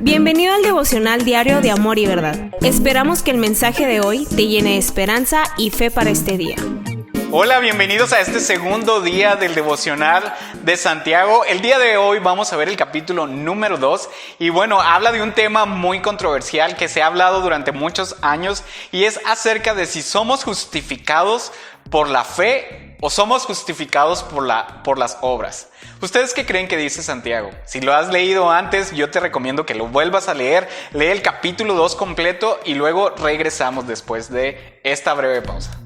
Bienvenido al devocional diario de Amor y Verdad. Esperamos que el mensaje de hoy te llene de esperanza y fe para este día. Hola, bienvenidos a este segundo día del devocional de Santiago. El día de hoy vamos a ver el capítulo número 2 y bueno, habla de un tema muy controversial que se ha hablado durante muchos años y es acerca de si somos justificados por la fe o somos justificados por las obras. ¿Ustedes qué creen que dice Santiago? Si lo has leído antes, yo te recomiendo que lo vuelvas a leer. Lee el capítulo 2 completo y luego regresamos después de esta breve pausa.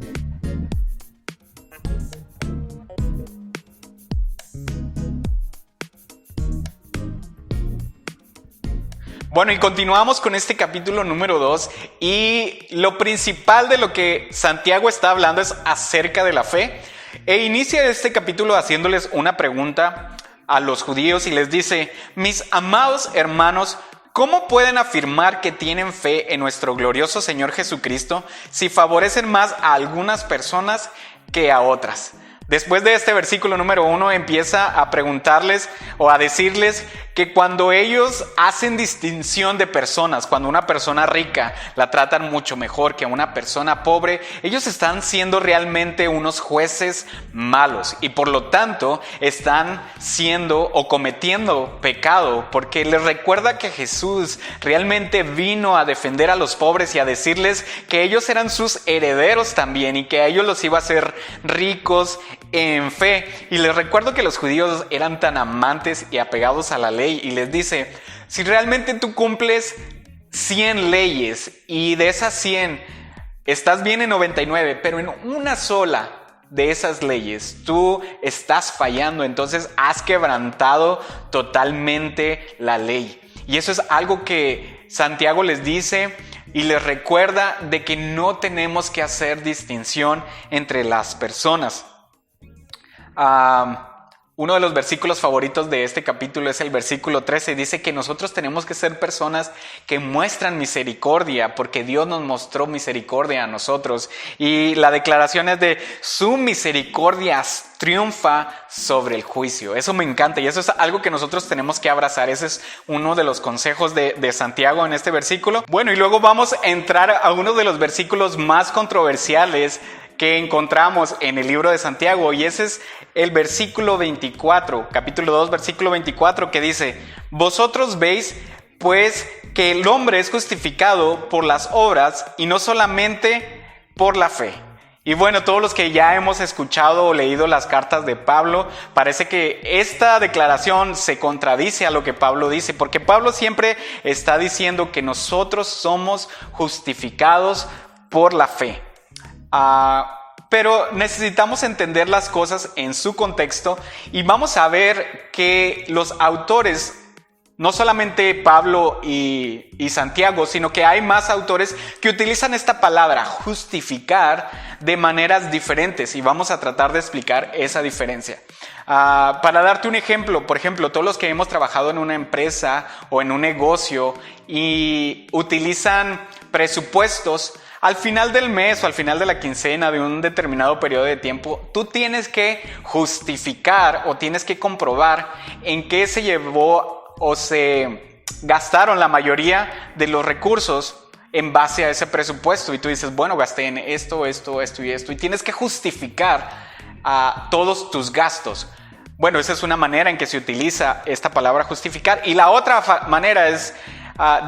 Bueno, y continuamos con este capítulo número 2 y lo principal de lo que Santiago está hablando es acerca de la fe. E inicia este capítulo haciéndoles una pregunta a los judíos y les dice: mis amados hermanos, ¿cómo pueden afirmar que tienen fe en nuestro glorioso Señor Jesucristo si favorecen más a algunas personas que a otras? Después de este versículo número 1 empieza a preguntarles o a decirles que cuando ellos hacen distinción de personas, cuando una persona rica la tratan mucho mejor que a una persona pobre, ellos están siendo realmente unos jueces malos y por lo tanto están siendo o cometiendo pecado, porque les recuerda que Jesús realmente vino a defender a los pobres y a decirles que ellos eran sus herederos también y que a ellos los iba a hacer ricos en fe. Y les recuerdo que los judíos eran tan amantes y apegados a la ley y les dice: si realmente tú cumples 100 leyes y de esas 100 estás bien en 99, pero en una sola de esas leyes tú estás fallando, entonces has quebrantado totalmente la ley. Y eso es algo que Santiago les dice y les recuerda de que no tenemos que hacer distinción entre las personas. Uno de los versículos favoritos de este capítulo es el versículo 13. Dice que nosotros tenemos que ser personas que muestran misericordia porque Dios nos mostró misericordia a nosotros. Y la declaración es de su misericordia triunfa sobre el juicio. Eso me encanta y eso es algo que nosotros tenemos que abrazar. Ese es uno de los consejos de Santiago en este versículo. Bueno, y luego vamos a entrar a uno de los versículos más controversiales que encontramos en el libro de Santiago, y ese es el versículo 24, capítulo 2, versículo 24, que dice: vosotros veis pues que el hombre es justificado por las obras y no solamente por la fe. Y bueno, todos los que ya hemos escuchado o leído las cartas de Pablo, parece que esta declaración se contradice a lo que Pablo dice, porque Pablo siempre está diciendo que nosotros somos justificados por la fe. Pero necesitamos entender las cosas en su contexto y vamos a ver que los autores, no solamente Pablo y Santiago, sino que hay más autores que utilizan esta palabra justificar de maneras diferentes y vamos a tratar de explicar esa diferencia. Para darte un ejemplo, por ejemplo, todos los que hemos trabajado en una empresa o en un negocio y utilizan presupuestos, al final del mes o al final de la quincena de un determinado periodo de tiempo, tú tienes que justificar o tienes que comprobar en qué se llevó o se gastaron la mayoría de los recursos en base a ese presupuesto. Y tú dices, bueno, gasté en esto y esto. Y tienes que justificar todos tus gastos. Bueno, esa es una manera en que se utiliza esta palabra justificar. Y la otra manera es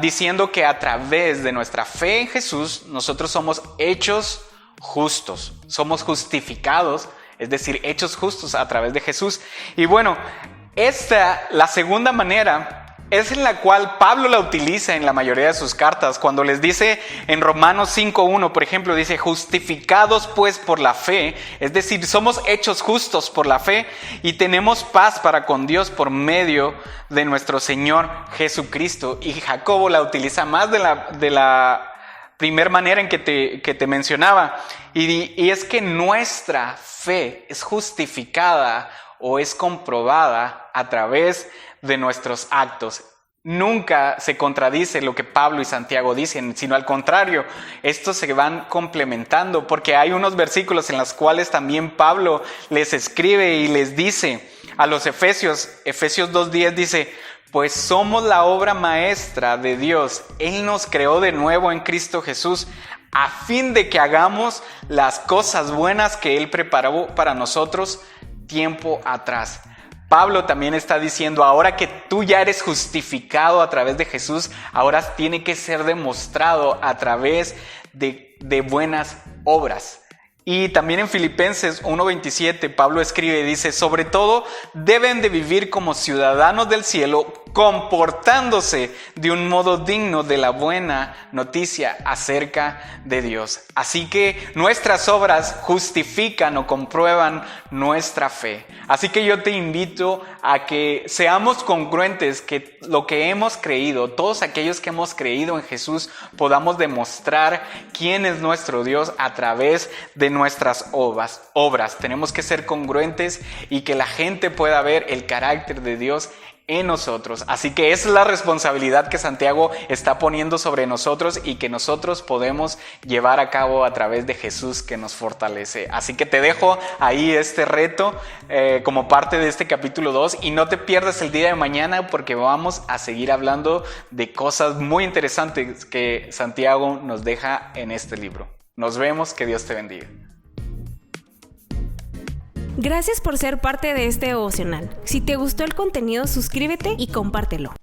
diciendo que a través de nuestra fe en Jesús nosotros somos hechos justos, somos justificados, es decir, hechos justos a través de Jesús. Y bueno, la segunda manera es en la cual Pablo la utiliza en la mayoría de sus cartas, cuando les dice en Romanos 5:1, por ejemplo, dice: justificados pues por la fe, es decir, somos hechos justos por la fe y tenemos paz para con Dios por medio de nuestro Señor Jesucristo. Y Jacobo la utiliza más de la primera manera en que te mencionaba, y es que nuestra fe es justificada o es comprobada a través de nuestros actos. Nunca se contradice lo que Pablo y Santiago dicen, sino al contrario, estos se van complementando, porque hay unos versículos en los cuales también Pablo les escribe y les dice a los Efesios 2:10 dice: pues somos la obra maestra de Dios. Él nos creó de nuevo en Cristo Jesús a fin de que hagamos las cosas buenas que Él preparó para nosotros tiempo atrás. Pablo también está diciendo, ahora que tú ya eres justificado a través de Jesús, ahora tiene que ser demostrado a través de buenas obras. Y también en Filipenses 1:27 Pablo escribe y dice, sobre todo deben de vivir como ciudadanos del cielo, comportándose de un modo digno de la buena noticia acerca de Dios. Así que nuestras obras justifican o comprueban nuestra fe. Así que yo te invito a que seamos congruentes, que lo que hemos creído, todos aquellos que hemos creído en Jesús, podamos demostrar quién es nuestro Dios a través de nuestras obras. Tenemos que ser congruentes y que la gente pueda ver el carácter de Dios en nosotros. Así que esa es la responsabilidad que Santiago está poniendo sobre nosotros y que nosotros podemos llevar a cabo a través de Jesús que nos fortalece. Así que te dejo ahí este reto como parte de este capítulo 2 y no te pierdas el día de mañana porque vamos a seguir hablando de cosas muy interesantes que Santiago nos deja en este libro. Nos vemos, que Dios te bendiga. Gracias por ser parte de este devocional. Si te gustó el contenido, suscríbete y compártelo.